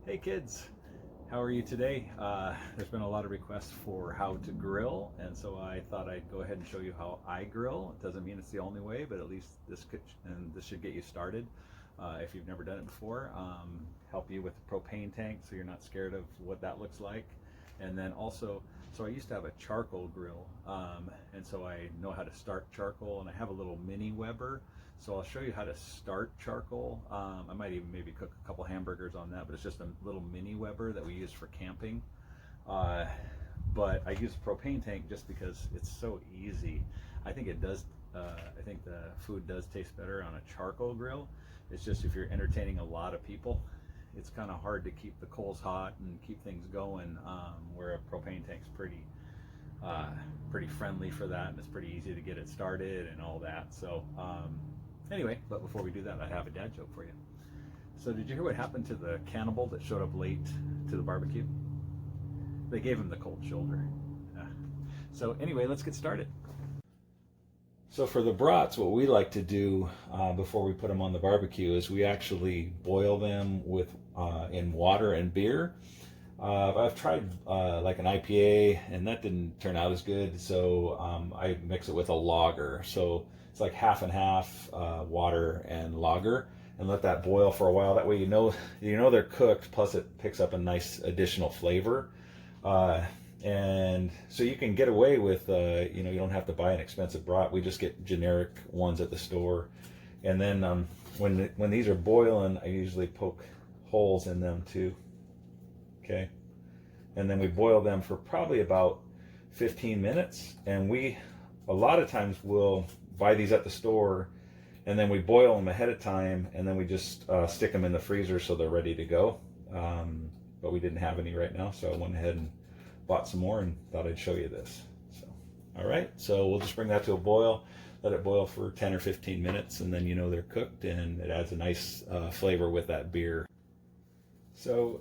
Hey kids, how are you today? There's been a lot of requests for how to grill, and so I thought I'd go ahead and show you how I grill. It doesn't mean it's the only way, but at least this should get you started if you've never done it before. Help you with the propane tank so you're not scared of what that looks like. And then also, so I used to have a charcoal grill, and so I know how to start charcoal, and I have a little mini Weber. So I'll show you how to start charcoal. I might even maybe cook a couple hamburgers on that, but it's just a little mini Weber that we use for camping. But I use a propane tank just because it's so easy. I think it does, I think the food does taste better on a charcoal grill. It's just if you're entertaining a lot of people, it's kind of hard to keep the coals hot and keep things going, where a propane tank's pretty friendly for that, and it's pretty easy to get it started and all that. So anyway, but before we do that, I have a dad joke for you. So did you hear what happened to the cannibal that showed up late to the barbecue? They gave him the cold shoulder. So anyway, let's get started. So for the brats, what we like to do before we put them on the barbecue is we actually boil them with in water and beer. I've tried like an IPA, and that didn't turn out as good, so I mix it with a lager. So it's like half and half water and lager, and let that boil for a while. That way you know they're cooked, plus it picks up a nice additional flavor. And so you can get away with, you don't have to buy an expensive brat. We just get generic ones at the store. And then when these are boiling, I usually poke holes in them too. Okay. And then we boil them for probably about 15 minutes. And a lot of times we'll buy these at the store, and then we boil them ahead of time, and then we just stick them in the freezer so they're ready to go. But we didn't have any right now, so I went ahead and bought some more and thought I'd show you this. So, all right, so we'll just bring that to a boil, let it boil for 10 or 15 minutes, and then they're cooked, and it adds a nice flavor with that beer. So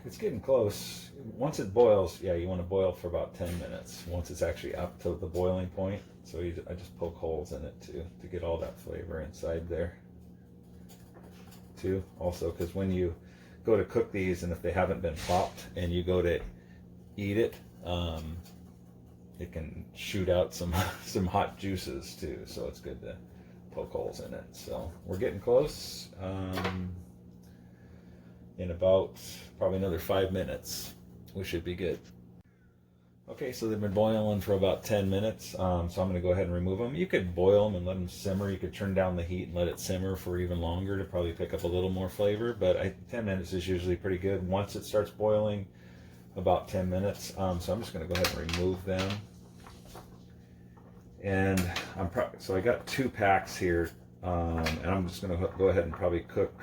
it's getting close. Once it boils, yeah, you want to boil for about 10 minutes once it's actually up to the boiling point. So I just poke holes in it too to get all that flavor inside there too. Also, because when you go to cook these, and if they haven't been popped and you go to eat it, it can shoot out some hot juices too. So it's good to poke holes in it. So we're getting close. In about probably another 5 minutes, we should be good. Okay, so they've been boiling for about 10 minutes, so I'm going to go ahead and remove them. You could boil them and let them simmer. You could turn down the heat and let it simmer for even longer to probably pick up a little more flavor, but 10 minutes is usually pretty good. Once it starts boiling, about 10 minutes, so I'm just going to go ahead and remove them. And so I got 2 packs here, and I'm just going to go ahead and probably cook,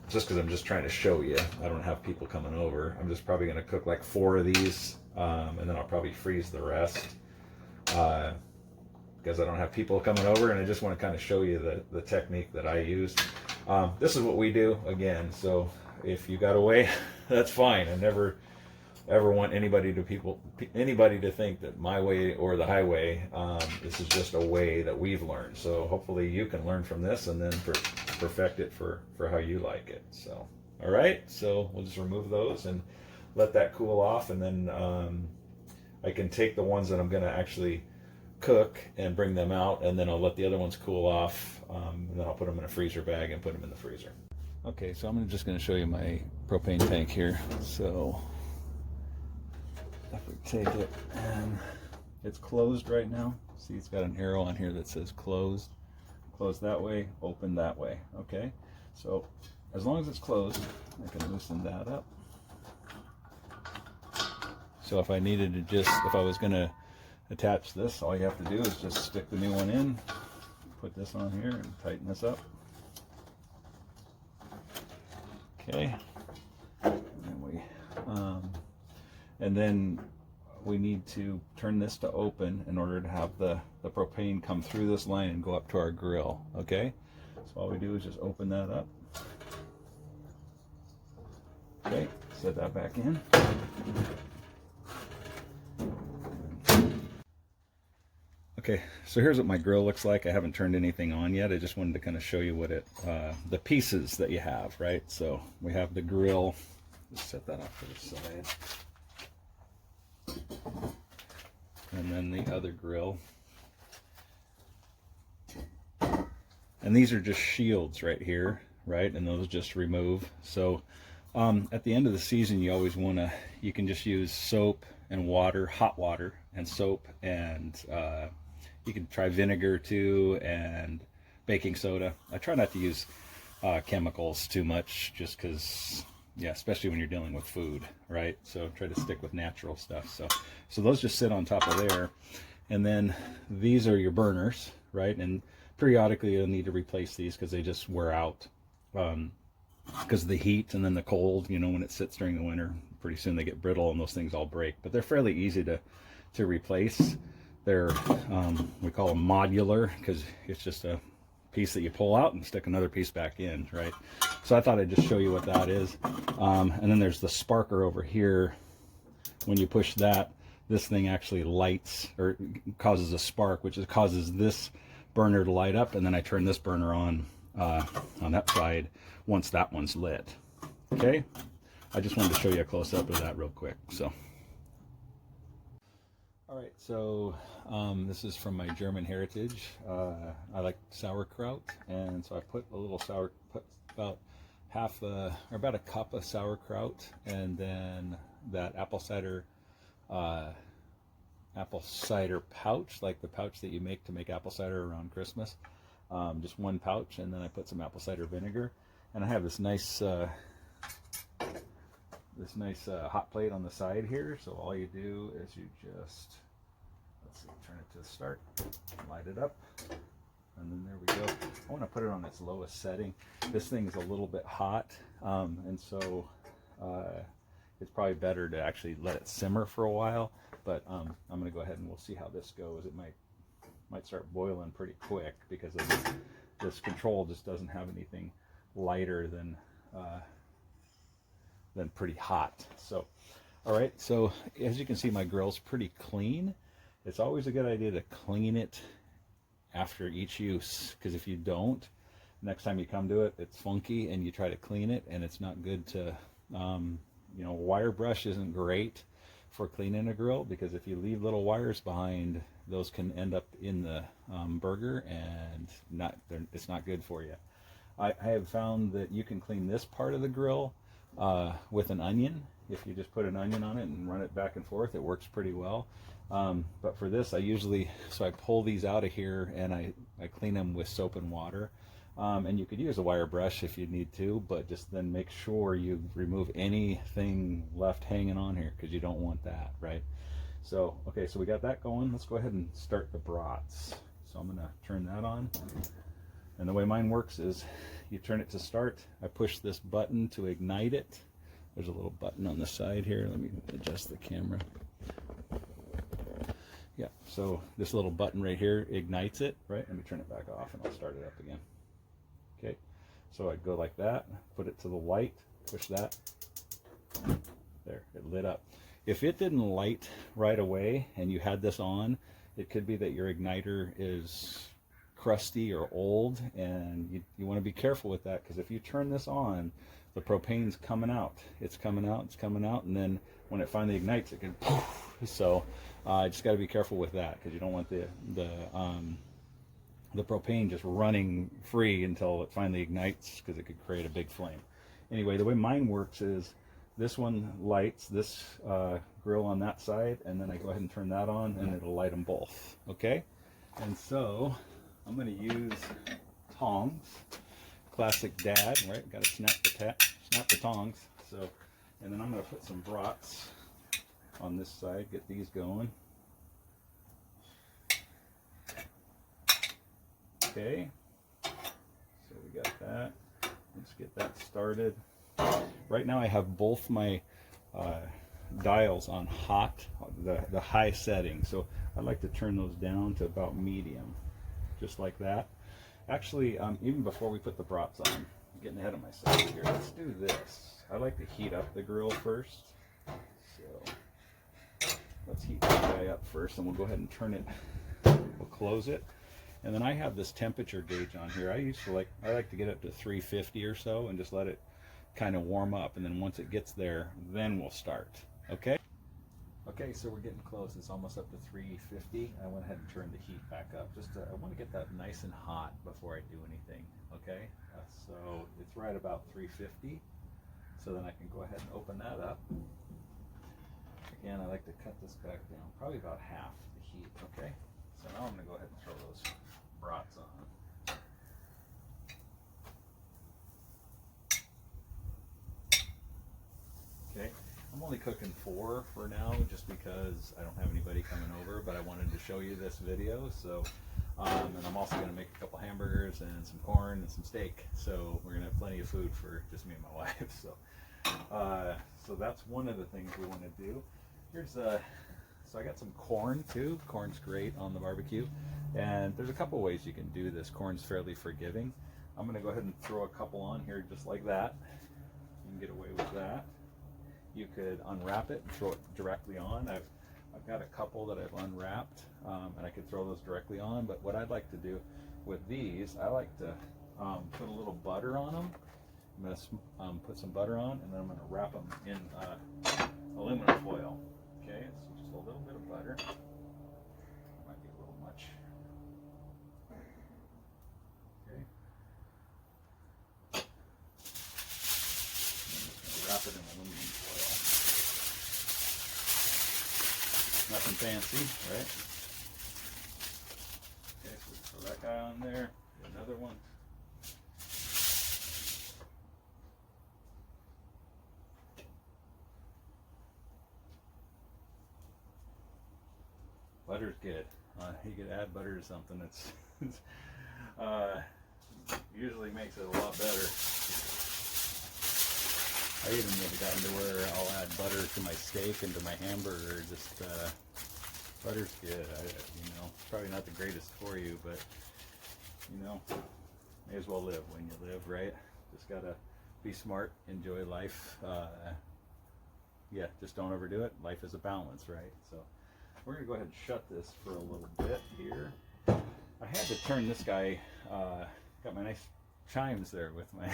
just because I'm just trying to show you. I don't have people coming over. I'm just probably going to cook like 4 of these, and then I'll probably freeze the rest, because I don't have people coming over, and I just want to kind of show you the technique that I use. This is what we do, again, so if you got away, that's fine. I never ever want anybody to think that my way or the highway. This is just a way that we've learned. So hopefully you can learn from this and then perfect it for how you like it. So, all right, so we'll just remove those and let that cool off, and then I can take the ones that I'm going to actually cook and bring them out, and then I'll let the other ones cool off, and then I'll put them in a freezer bag and put them in the freezer. Okay, so I'm just going to show you my propane tank here. So if we take it, and it's closed right now. See, it's got an arrow on here that says closed. Closed that way, open that way. Okay, so as long as it's closed, I can loosen that up. So if I needed to if I was going to attach this, all you have to do is just stick the new one in, put this on here, and tighten this up. Okay, and then we need to turn this to open in order to have the propane come through this line and go up to our grill. Okay, so all we do is just open that up. Okay, set that back in. Okay, so here's what my grill looks like. I haven't turned anything on yet. I just wanted to kind of show you what it, the pieces that you have, right? So we have the grill. Just set that off to the side. And then the other grill. And these are just shields right here, right? And those just remove. So at the end of the season, you always want to, you can just use soap and water, hot water and soap, and you can try vinegar too, and baking soda. I try not to use chemicals too much, just because, yeah, especially when you're dealing with food, right? So try to stick with natural stuff. So those just sit on top of there, and then these are your burners, right? And periodically you'll need to replace these because they just wear out because of the heat and then the cold. You know, when it sits during the winter, pretty soon they get brittle and those things all break. But they're fairly easy to replace. They're we call them modular because it's just a piece that you pull out and stick another piece back in, right? So I thought I'd just show you what that is. And then there's the sparker over here. When you push that, this thing actually lights or causes a spark, which causes this burner to light up, and then I turn this burner on that side once that one's lit. Okay, I just wanted to show you a close-up of that real quick. So all right, so this is from my German heritage. I like sauerkraut, and so I put a little put about half or about a cup of sauerkraut, and then that apple cider pouch, like the pouch that you make to make apple cider around Christmas. Just one pouch, and then I put some apple cider vinegar, and I have this nice hot plate on the side here. So all you do is you just, let's see, turn it to start, light it up, and then there we go. I want to put it on its lowest setting. This thing is a little bit hot, and so it's probably better to actually let it simmer for a while. But I'm going to go ahead and we'll see how this goes. It might start boiling pretty quick because of this control just doesn't have anything lighter than pretty hot. So, all right. So as you can see, my grill's pretty clean. It's always a good idea to clean it after each use, because if you don't, next time you come to it, it's funky, and you try to clean it, and it's not good to, you know, wire brush isn't great for cleaning a grill, because if you leave little wires behind, those can end up in the burger, and it's not good for you. I have found that you can clean this part of the grill with an onion. If you just put an onion on it and run it back and forth, it works pretty well. But for this, I pull these out of here, and I clean them with soap and water. And you could use a wire brush if you need to, but just then make sure you remove anything left hanging on here, because you don't want that, right? So, okay, so we got that going. Let's go ahead and start the brats. So I'm going to turn that on. And the way mine works is you turn it to start. I push this button to ignite it. There's a little button on the side here. Let me adjust the camera. Yeah, so this little button right here ignites it, right? Let me turn it back off and I'll start it up again. Okay, so I go like that, put it to the light, push that. There, it lit up. If it didn't light right away and you had this on, it could be that your igniter is crusty or old, and you want to be careful with that, because if you turn this on, the propane's coming out. It's coming out, and then when it finally ignites, it can poof. So I just got to be careful with that, because you don't want the propane just running free until it finally ignites, because it could create a big flame. Anyway, the way mine works is this one lights this grill on that side, and then I go ahead and turn that on, and it'll light them both. Okay, and so I'm going to use tongs, classic dad, right? Got to snap the tongs. So, and then I'm going to put some brats on this side, get these going. Okay, so we got that. Let's get that started. Right now I have both my dials on hot, the high setting. So I'd like to turn those down to about medium, just like that. Actually, even before we put the brats on, I'm getting ahead of myself here. Let's do this. I like to heat up the grill first. So let's heat that guy up first, and we'll go ahead and turn it. We'll close it. And then I have this temperature gauge on here. I like to get up to 350 or so and just let it kind of warm up, and then once it gets there, then we'll start. Okay? Okay, so we're getting close. It's almost up to 350. I went ahead and turned the heat back up. I want to get that nice and hot before I do anything. Okay? So it's right about 350. So then I can go ahead and open that up. Again, I like to cut this back down, probably about half the heat. Okay? So now I'm going to go ahead and throw those brats on. Okay, I'm only cooking 4 for now, just because I don't have anybody coming over, but I wanted to show you this video. So, and I'm also going to make a couple hamburgers and some corn and some steak. So we're going to have plenty of food for just me and my wife. So that's one of the things we want to do. So I got some corn too. Corn's great on the barbecue, and there's a couple ways you can do this. Corn's fairly forgiving. I'm going to go ahead and throw a couple on here just like that. You can get away with that. You could unwrap it and throw it directly on. I've got a couple that I've unwrapped, and I could throw those directly on. But what I'd like to do with these, I like to put a little butter on them. I'm going to put some butter on, and then I'm going to wrap them in aluminum foil. Okay, so just a little bit of butter. Might be a little much. Okay. Wrap it in aluminum foil. Nothing fancy, right? Okay, so we throw that guy on there. Another one. Butter's good. You could add butter to something. It's usually makes it a lot better. I even have gotten to where I'll add butter to my steak and to my hamburger. Just butter's good. Probably not the greatest for you, but may as well live when you live, right? Just gotta be smart, enjoy life. Yeah, just don't overdo it. Life is a balance, right? So we're gonna go ahead and shut this for a little bit here. I had to turn this guy. Got my nice chimes there with my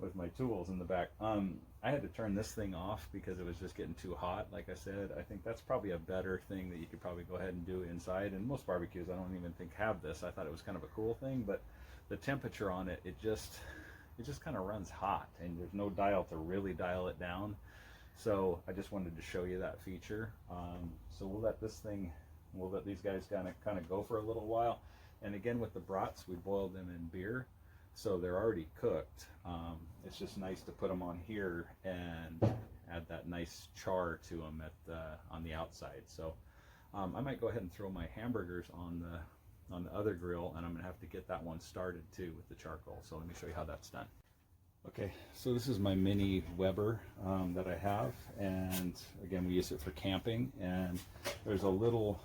with my tools in the back. I had to turn this thing off because it was just getting too hot. Like I said, I think that's probably a better thing that you could probably go ahead and do inside. And most barbecues, I don't even think have this. I thought it was kind of a cool thing, but the temperature on it, it just kind of runs hot, and there's no dial to really dial it down. So I just wanted to show you that feature. So we'll let these guys kind of go for a little while. And again, with the brats, we boiled them in beer, so they're already cooked. It's just nice to put them on here and add that nice char to them on the outside. So I might go ahead and throw my hamburgers on the other grill, and I'm gonna have to get that one started too with the charcoal. So let me show you how that's done. Okay, so this is my mini Weber that I have, and again, we use it for camping. And there's a little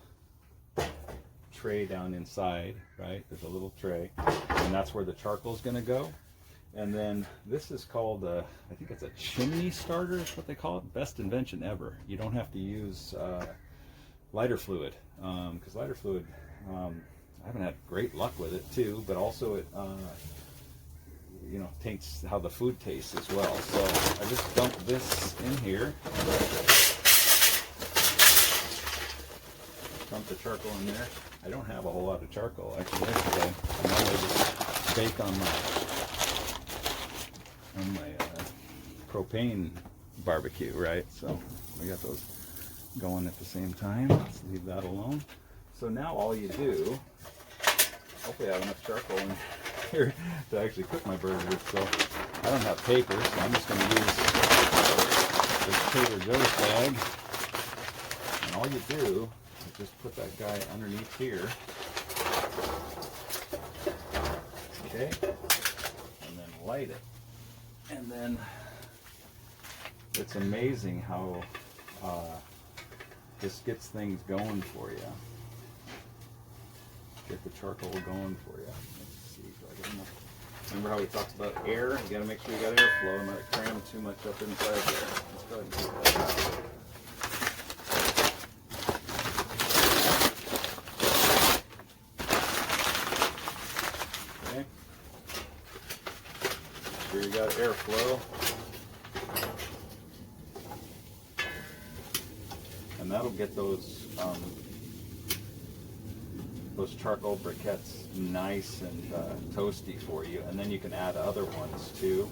tray down inside, right? There's a little tray, and that's where the charcoal is going to go. And then this is called I think it's a Chimney Starter is what they call it. Best invention ever. You don't have to use lighter fluid, because lighter fluid, I haven't had great luck with it too, but also it taints how the food tastes as well. So I just dump this in here, dump the charcoal in there. I don't have a whole lot of charcoal actually yesterday. I normally just bake on my propane barbecue, right? So we got those going at the same time. Let's leave that alone. So now all you do, hopefully I have enough charcoal in here to actually cook my burgers. So I don't have paper, so I'm just going to use this Trader Joe's bag. And all you do is just put that guy underneath here. Okay? And then light it. And then it's amazing how this gets things going for you. Get the charcoal going for you. Let's see, do I get enough? Remember how we talked about air? You gotta make sure you got airflow. I might cram too much up inside there. Let's go ahead and get that out. airflow. And that'll get those charcoal briquettes nice and toasty for you. And then you can add other ones too.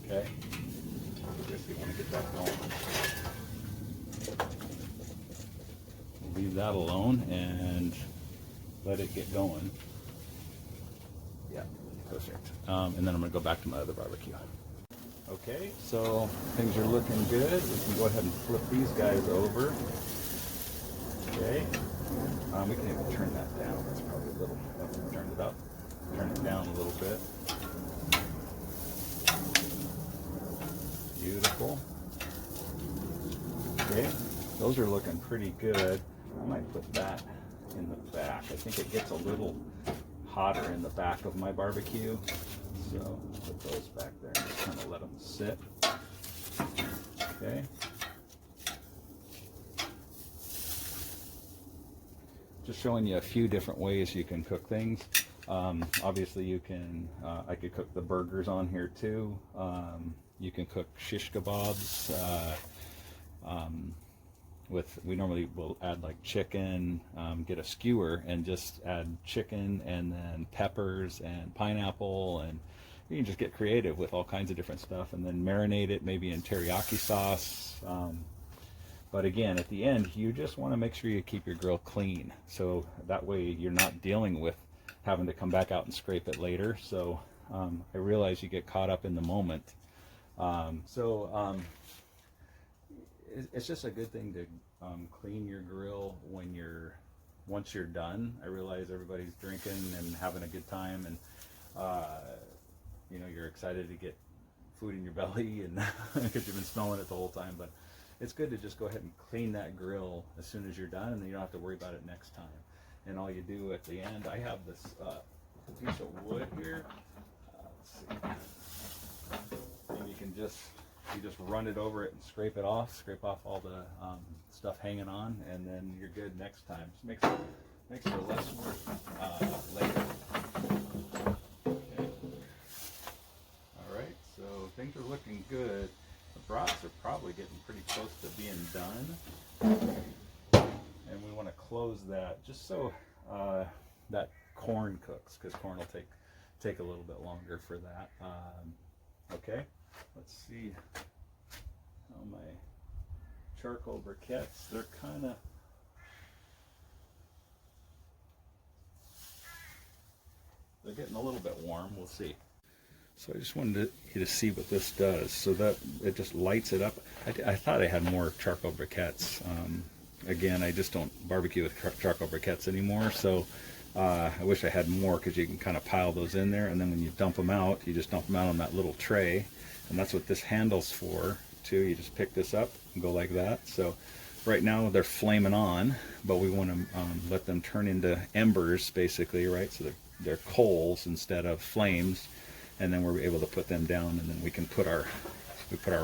Okay? I guess you want to get that going. Leave that alone and let it get going. Yeah, perfect. And then I'm going to go back to my other barbecue. Okay, so things are looking good. We can go ahead and flip these guys over. Okay. We can even turn that down. That's probably a little, turn it up. Turn it down a little bit. Beautiful. Okay, those are looking pretty good. I might put that in the back. I think it gets a little hotter in the back of my barbecue. So put those back there and just kind of let them sit. Okay. Just showing you a few different ways you can cook things. Obviously you can, I could cook the burgers on here too. You can cook shish kebabs. We normally will add like chicken, get a skewer and just add chicken and then peppers and pineapple, and you can just get creative with all kinds of different stuff and then marinate it maybe in teriyaki sauce. But again, at the end, you just want to make sure you keep your grill clean. So that way you're not dealing with having to come back out and scrape it later. So I realize you get caught up in the moment. It's just a good thing to clean your grill once you're done. I realize everybody's drinking and having a good time, and you know, you're excited to get food in your belly and because you've been smelling it the whole time. But it's good to just go ahead and clean that grill as soon as you're done, and then you don't have to worry about it next time. And all you do at the end, I have this piece of wood here. Let's see. And you can just run it over it and scrape off all the stuff hanging on, and then you're good next time. Just makes for less work later. Okay. All right, so things are looking good. The brats are probably getting pretty close to being done, and we want to close that just so that corn cooks, because corn will take a little bit longer for that. Okay, let's see how my charcoal briquettes, they're getting a little bit warm. We'll see. So I just wanted you to see what this does. So that it just lights it up. I thought I had more charcoal briquettes. Again, I just don't barbecue with charcoal briquettes anymore. So I wish I had more, because you can kind of pile those in there, and then when you dump them out, you just dump them out on that little tray. And that's what this handle's for too. You just pick this up and go like that. So right now they're flaming on, but we want to let them turn into embers basically, right? So they're coals instead of flames, and then we're able to put them down, and then we can put our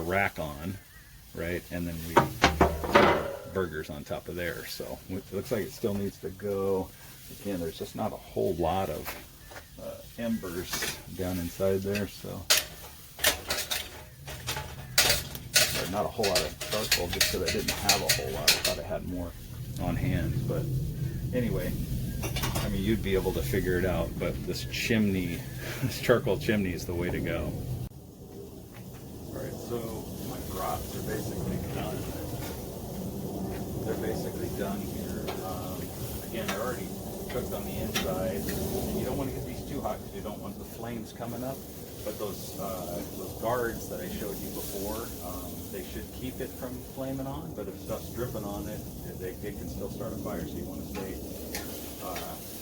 rack on, right? And then we put our burgers on top of there. So it looks like it still needs to go. Again, there's just not a whole lot of embers down inside there, so not a whole lot of charcoal, just because I didn't have a whole lot. I thought I had more on hand, but anyway, I mean, you'd be able to figure it out, but this chimney, this charcoal chimney is the way to go. Alright, so my brats are basically done. They're basically done here. Again, they're already cooked on the inside. And you don't want to get these too hot because you don't want the flames coming up. But those guards that I showed you before, they should keep it from flaming on. But if stuff's dripping on it, it can still start a fire. So you want to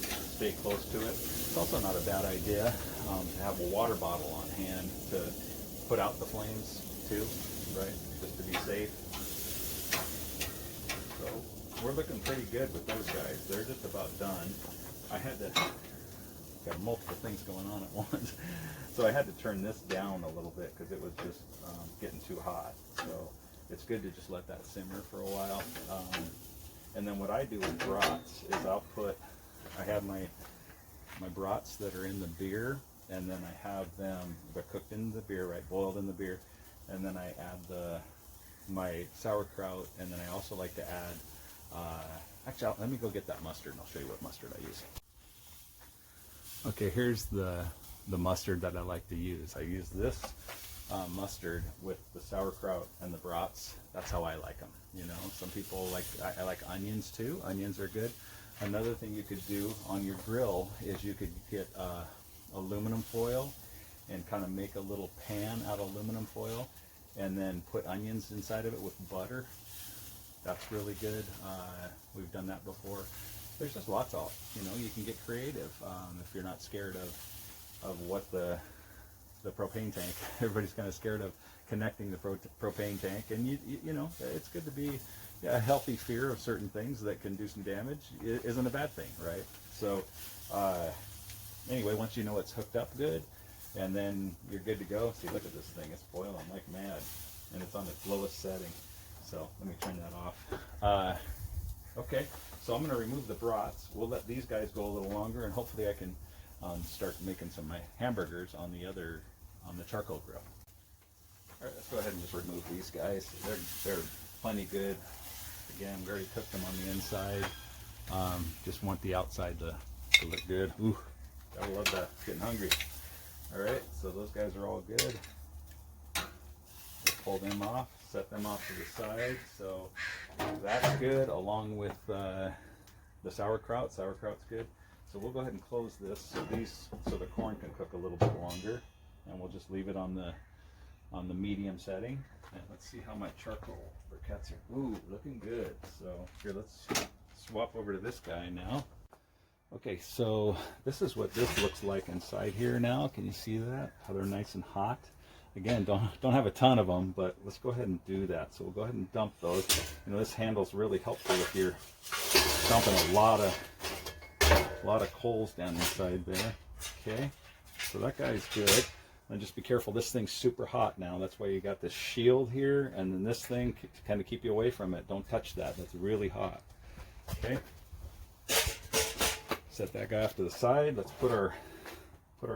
stay close to it. It's also not a bad idea to have a water bottle on hand to put out the flames too, right? Just to be safe. So we're looking pretty good with those guys. They're just about done. I had to got multiple things going on at once. So I had to turn this down a little bit because it was just getting too hot. So it's good to just let that simmer for a while. And then what I do with brats is I have my brats that are in the beer, and then I have them, they're cooked in the beer, right, boiled in the beer, and then I add my sauerkraut, and then I also like to add, actually, let me go get that mustard, and I'll show you what mustard I use. Okay, here's the mustard that I like to use. I use this mustard with the sauerkraut and the brats. That's how I like them. You know, some people like, I like onions too. Onions are good. Another thing you could do on your grill is you could get aluminum foil and kind of make a little pan out of aluminum foil and then put onions inside of it with butter. That's really good. We've done that before. There's just lots of, you know, you can get creative if you're not scared of what the propane tank. Everybody's kind of scared of connecting the propane tank, and you know, it's good to be a healthy fear of certain things that can do some damage. It isn't a bad thing, right? So anyway, once you know it's hooked up good, and then you're good to go. See, look at this thing, it's boiling like mad, and it's on its lowest setting. So let me turn that off. Okay, so I'm going to remove the brats. We'll let these guys go a little longer, and hopefully I can start making some of my hamburgers on the charcoal grill. All right, let's go ahead and just remove these guys. They're plenty good. Again, we already cooked them on the inside. Just want the outside to look good. Ooh, gotta love that. Getting hungry. All right, so those guys are all good. We'll pull them off, set them off to the side. So that's good, along with the sauerkraut. Sauerkraut's good. So we'll go ahead and close this so the corn can cook a little bit longer, and we'll just leave it on the medium setting. And let's see how my charcoal briquettes are. Ooh, looking good. So here, let's swap over to this guy now. Okay, so this is what this looks like inside here now. Can you see that? How they're nice and hot. Again, don't have a ton of them, but let's go ahead and do that. So we'll go ahead and dump those. You know, this handle's really helpful if you're dumping a lot of coals down inside there. Okay, so that guy's good. And just be careful, this thing's super hot now. That's why you got this shield here, and then this thing to kind of keep you away from it. Don't touch that, that's really hot. Okay, set that guy off to the side. Let's put our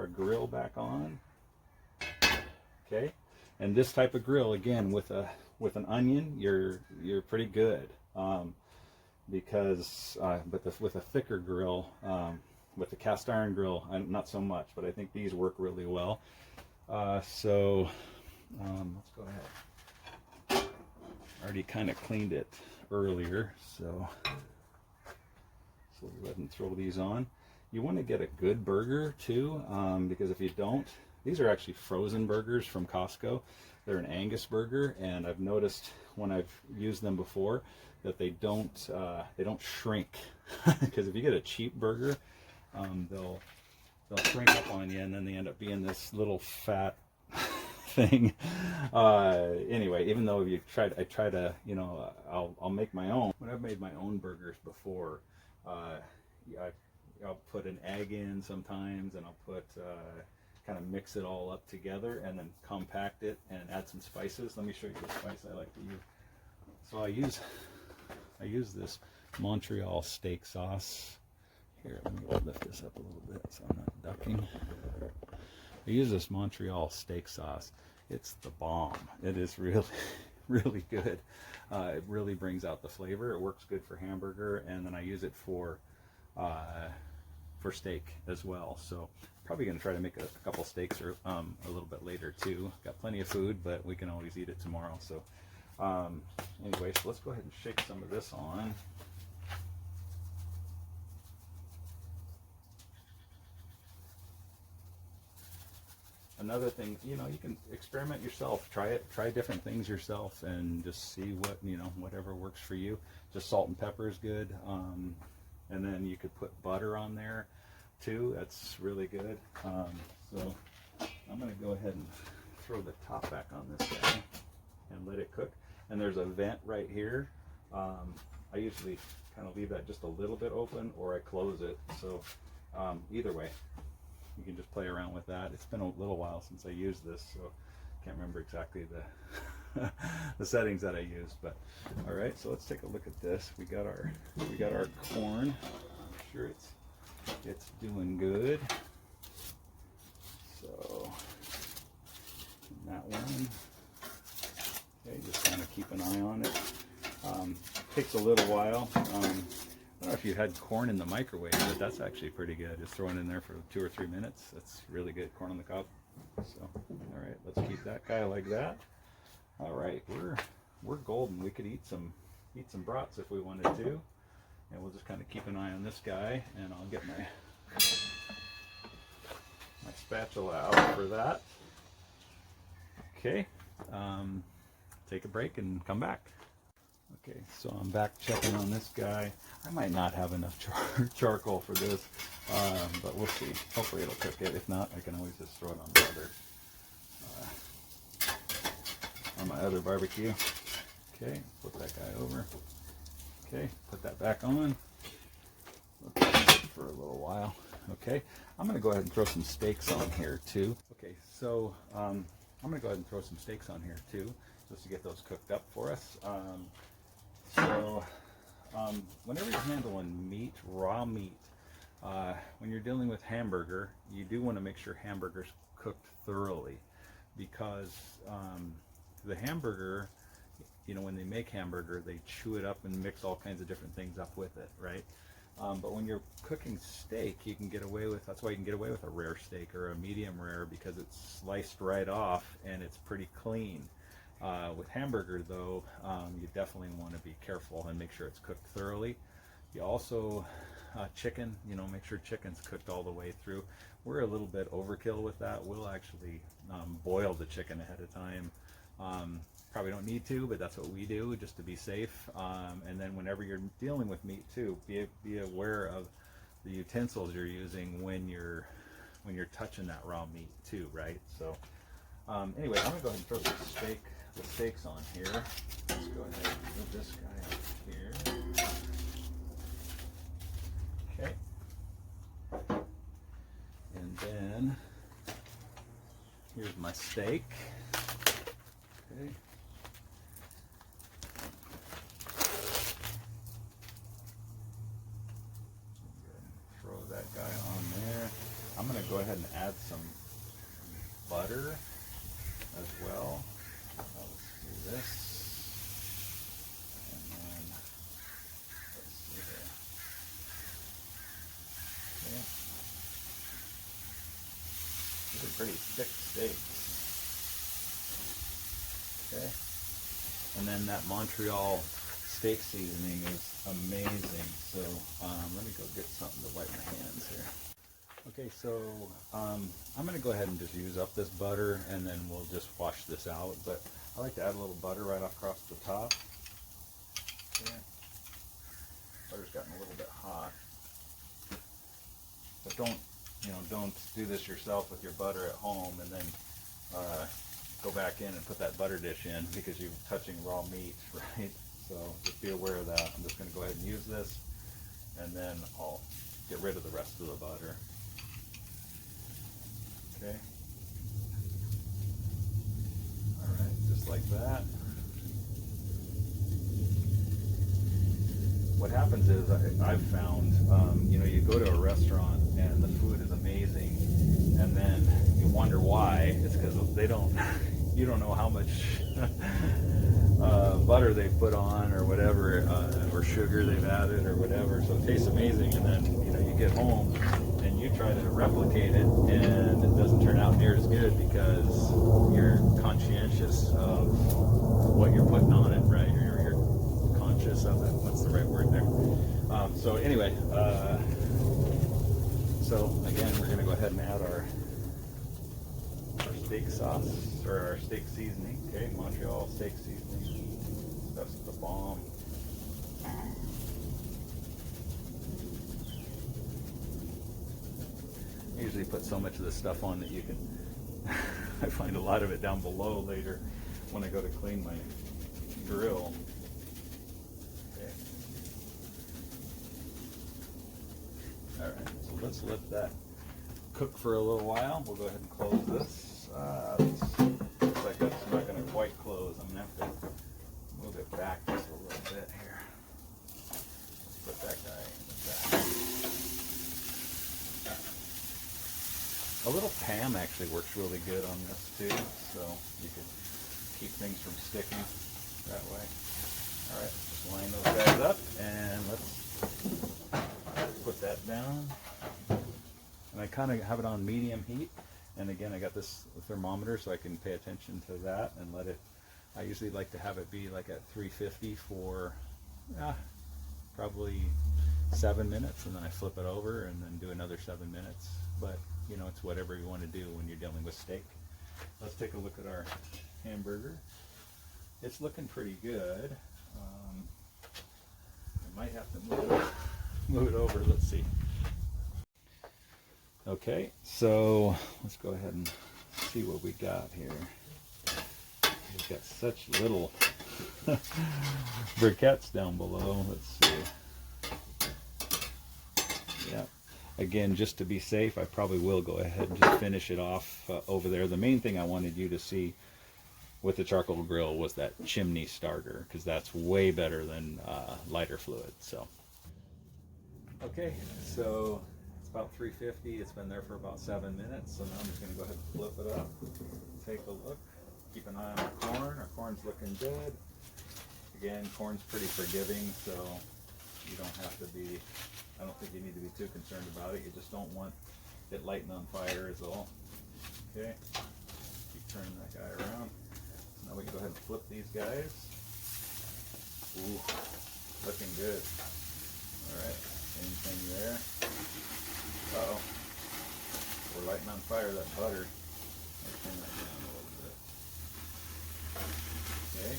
grill back on. Okay, and this type of grill, again, with an onion, you're pretty good. Because with a thicker grill, with the cast iron grill, not so much, but I think these work really well. So let's go ahead. Already kind of cleaned it earlier, so we'll go ahead and throw these on. You want to get a good burger too, because if you don't, these are actually frozen burgers from Costco. They're an Angus burger, and I've noticed when I've used them before that they don't shrink. Because if you get a cheap burger, they'll shrink up on you, and then they end up being this little fat thing. Anyway, even though I try to, you know, I'll make my own. When I've made my own burgers before, I'll put an egg in sometimes, and I'll put kind of mix it all up together, and then compact it and add some spices. Let me show you the spice I like to use. So I use this Montreal steak sauce. Here, let me lift this up a little bit so I'm not ducking. I use this Montreal steak sauce. It's the bomb. It is really, really good. It really brings out the flavor. It works good for hamburger, and then I use it for steak as well. So probably going to try to make a couple steaks or a little bit later too. Got plenty of food, but we can always eat it tomorrow. So anyway, so let's go ahead and shake some of this on. Another thing, you know, you can experiment yourself. Try different things yourself, and just see what, you know, whatever works for you. Just salt and pepper is good, and then you could put butter on there too. That's really good. So I'm going to go ahead and throw the top back on this guy and let it cook. And there's a vent right here. I usually kind of leave that just a little bit open, or I close it. So either way, you can just play around with that. It's been a little while since I used this, so can't remember exactly the settings that I used. But all right, so let's take a look at this. We got our corn. I'm sure it's doing good. So that one. Okay, just kind of keep an eye on it. Takes a little while. I don't know if you had corn in the microwave, but that's actually pretty good. Just throw it in there for 2 or 3 minutes. That's really good, corn on the cob. So, all right, let's keep that guy like that. All right, we're golden. We could eat some brats if we wanted to, and we'll just kind of keep an eye on this guy. And I'll get my spatula out for that. Okay, take a break and come back. Okay, so I'm back checking on this guy. I might not have enough charcoal for this, but we'll see. Hopefully it'll cook it. If not, I can always just throw it on my other barbecue. Okay, flip that guy over. Okay, put that back on. Let that sit for a little while. Okay, I'm going to go ahead and throw some steaks on here too. Okay, so I'm going to go ahead and throw some steaks on here too, just to get those cooked up for us. Whenever you're handling meat, raw meat, when you're dealing with hamburger, you do want to make sure hamburger's cooked thoroughly, because the hamburger, you know, when they make hamburger, they chew it up and mix all kinds of different things up with it, right? But when you're cooking steak, you can get away with, that's why you can get away with a rare steak or a medium rare, because it's sliced right off and it's pretty clean. With hamburger though, you definitely want to be careful and make sure it's cooked thoroughly. You also, chicken, you know, make sure chicken's cooked all the way through. We're a little bit overkill with that. We'll actually boil the chicken ahead of time. Probably don't need to, but that's what we do just to be safe. And then whenever you're dealing with meat too, be aware of the utensils you're using when you're touching that raw meat too, right? So anyway, I'm gonna go ahead and throw the steaks on here. Let's go ahead and move this guy up here. Okay. And then here's my steak. Okay. Throw that guy on there. I'm going to go ahead and add some butter as well. Let's do this. And then, let's see here. Okay. These are pretty thick steaks. Okay. And then that Montreal Steak Seasoning is amazing. So let me go get something to wipe my hands here. Okay, so I'm going to go ahead and just use up this butter, and then we'll just wash this out. But I like to add a little butter right across the top. Okay. Butter's gotten a little bit hot. But don't do this yourself with your butter at home and then go back in and put that butter dish in, because you're touching raw meat, right? So just be aware of that. I'm just going to go ahead and use this, and then I'll get rid of the rest of the butter. Okay. All right, just like that. What happens is I've found, you go to a restaurant and the food is amazing, and then you wonder why. It's because you don't know how much butter they put on, or whatever, or sugar they've added, or whatever. So it tastes amazing, and then you get home and you try to replicate it, and it doesn't turn out near as good because you're conscientious of what you're putting on it, right? You're conscious of it. What's the right word there? So anyway, so again, we're going to go ahead and add our steak sauce, or our steak seasoning. Okay, Montreal Steak Seasoning. That's the bomb. I usually put so much of this stuff on that you can I find a lot of it down below later when I go to clean my grill. Okay. Alright, so let's let that cook for a little while. We'll go ahead and close this. Looks like that's not going to quite close. I'm going to have to move it back just a little bit here. Let's put that guy in the back. A little pan ham actually works really good on this too, so you can keep things from sticking that way. All right, just line those guys up, and let's put that down. And I kind of have it on medium heat, and again I got this thermometer so I can pay attention to that and let it. I usually like to have it be like at 350 for probably 7 minutes, and then I flip it over and then do another 7 minutes. But you know, it's whatever you want to do when you're dealing with steak. Let's take a look at our hamburger. It's looking pretty good. I might have to move it over. Let's see. Okay, so let's go ahead and see what we got here. We've got such little briquettes down below. Let's see. Yeah. Again, just to be safe, I probably will go ahead and just finish it off over there. The main thing I wanted you to see with the charcoal grill was that chimney starter, because that's way better than lighter fluid. So, okay, so it's about 350. It's been there for about 7 minutes. So now I'm just going to go ahead and flip it up, take a look, keep an eye on our corn. Our corn's looking good. Again, corn's pretty forgiving, so you don't have to be. I don't think you need to be too concerned about it. You just don't want it lighting on fire is all. Okay, keep turning that guy around. Now we can go ahead and flip these guys. Ooh, looking good. All right, same thing there. Uh-oh, we're lighting on fire that butter. Let's turn that down a little bit. Okay.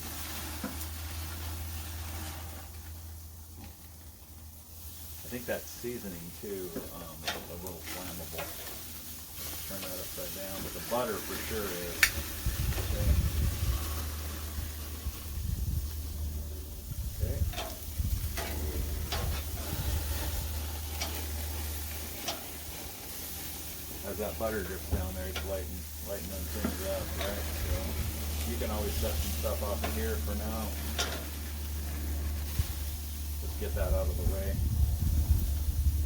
I think that seasoning too is a little flammable. Let's turn that upside down, but the butter for sure is. Okay. Okay. As that butter drips down there, it's lighting them things up, right? So you can always set some stuff off of here for now. Just get that out of the way.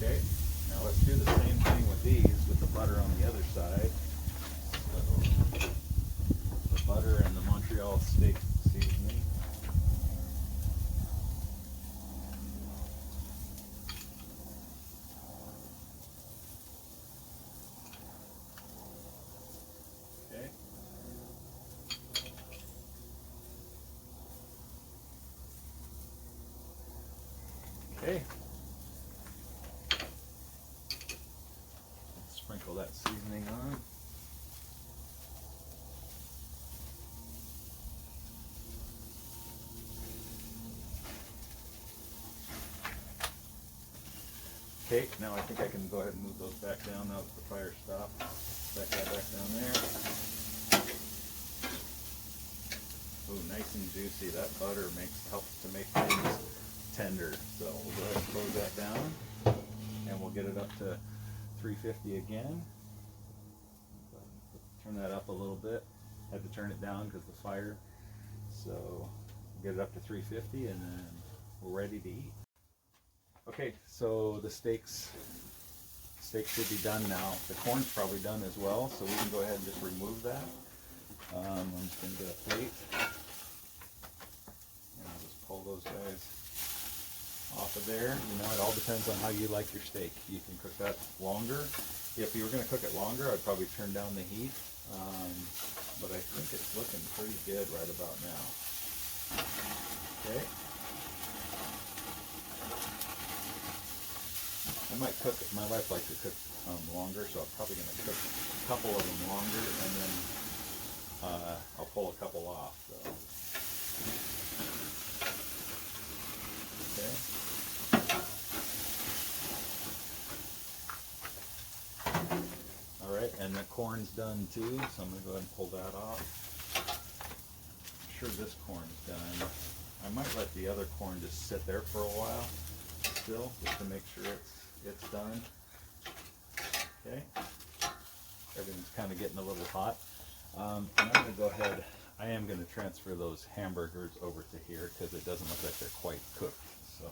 Okay, now let's do the same thing with these, with the butter on the other side. So, the butter and the Montreal Steak Seasoning. Okay. Okay. Sprinkle that seasoning on. Okay, now I think I can go ahead and move those back down now that the fire stopped. That guy back down there. Ooh, nice and juicy. That butter helps to make things tender. So we'll go ahead and close that down, and we'll get it up to 350 again. Turn that up a little bit. Had to turn it down because of the fire. So get it up to 350, and then we're ready to eat. Okay, so the steaks should be done now. The corn's probably done as well, so we can go ahead and just remove that. I'm just going to get a plate, and I'll just pull those guys off of there. You know, it all depends on how you like your steak. You can cook that longer. If you were going to cook it longer, I'd probably turn down the heat, but I think it's looking pretty good right about now. Okay. I might cook it. My wife likes to cook longer, so I'm probably going to cook a couple of them longer, and then I'll pull a couple off. So. Okay. All right, and the corn's done too, so I'm going to go ahead and pull that off. I'm sure this corn's done. I might let the other corn just sit there for a while still, just to make sure it's done. Okay, everything's kind of getting a little hot. And I'm going to go ahead, I am going to transfer those hamburgers over to here because it doesn't look like they're quite cooked. So,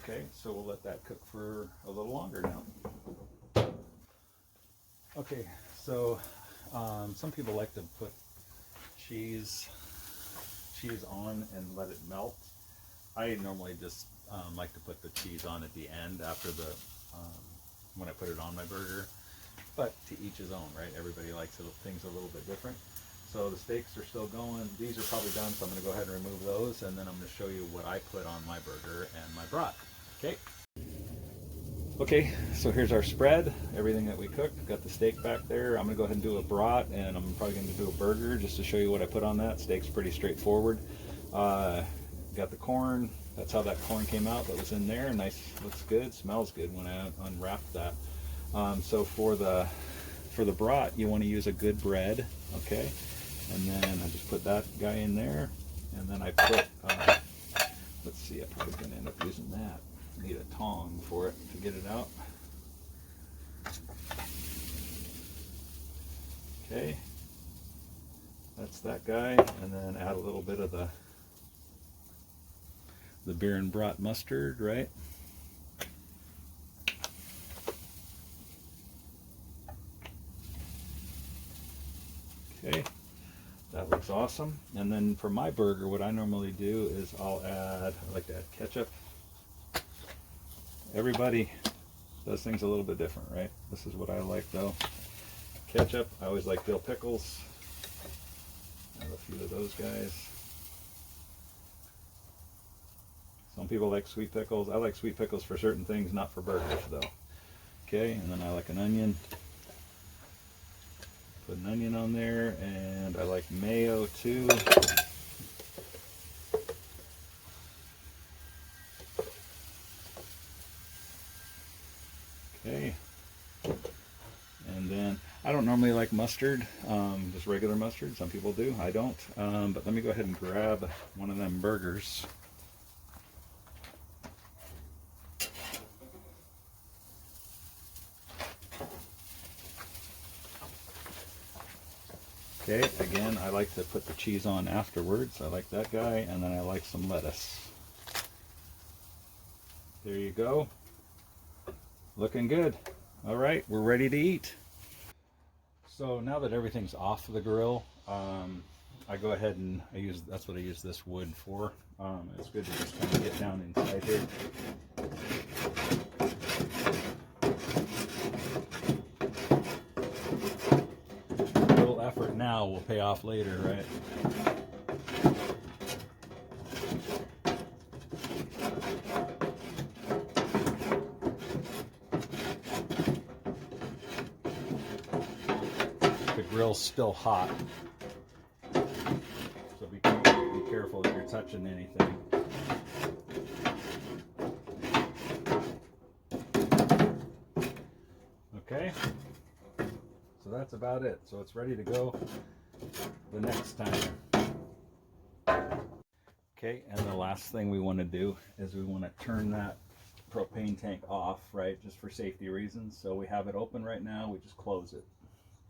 Okay, so we'll let that cook for a little longer now. Okay, so some people like to put cheese on and let it melt. I normally just like to put the cheese on at the end after the when I put it on my burger, but to each his own, right? Everybody likes things a little bit different. So the steaks are still going. These are probably done, so I'm going to go ahead and remove those, and then I'm going to show you what I put on my burger and my brat. Okay. Okay, so here's our spread, everything that we cooked. Got the steak back there. I'm going to go ahead and do a brat, and I'm probably going to do a burger just to show you what I put on that. Steak's pretty straightforward. Got the corn. That's how that corn came out. That was in there. Nice, looks good, smells good when I unwrapped that. So for the brat, you want to use a good bread, okay? And then I just put that guy in there, and then I put, let's see, I'm probably going to end up using that. Need a tong for it to get it out. Okay, that's that guy, and then add a little bit of the beer and brat mustard, right? Okay, that looks awesome. And then for my burger, what I normally do is I like to add ketchup. Everybody does things a little bit different, right? This is what I like though. Ketchup, I always like dill pickles. I have a few of those guys. Some people like sweet pickles. I like sweet pickles for certain things, not for burgers though. Okay, and then I like an onion. Put an onion on there, and I like mayo too. Okay, and then I don't normally like mustard, just regular mustard. Some people do, I don't. But let me go ahead and grab one of them burgers. Okay, again, I like to put the cheese on afterwards. I like that guy, and then I like some lettuce. There you go. Looking good. All right, we're ready to eat. So now that everything's off the grill, I go ahead and that's what I use this wood for. It's good to just kind of get down inside here. A little effort now will pay off later, right? The grill's still hot, so be careful if you're touching anything. Okay, so that's about it. So it's ready to go the next time. Okay, and the last thing we want to do is we want to turn that propane tank off, right, just for safety reasons. So we have it open right now, we just close it.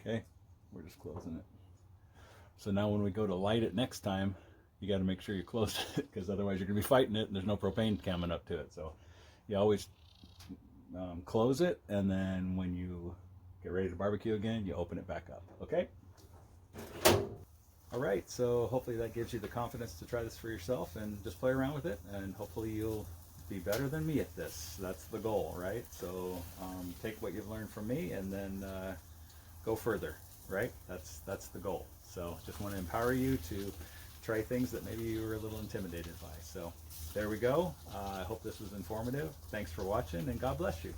Okay, we're just closing it. So now when we go to light it next time, you got to make sure you close it, because otherwise you're going to be fighting it and there's no propane coming up to it. So you always close it, and then when you get ready to barbecue again, you open it back up. Okay? All right, so hopefully that gives you the confidence to try this for yourself and just play around with it, and hopefully you'll be better than me at this. That's the goal, right? So take what you've learned from me and then go further, right? That's the goal. So just want to empower you to try things that maybe you were a little intimidated by. So there we go. I hope this was informative. Thanks for watching, and God bless you.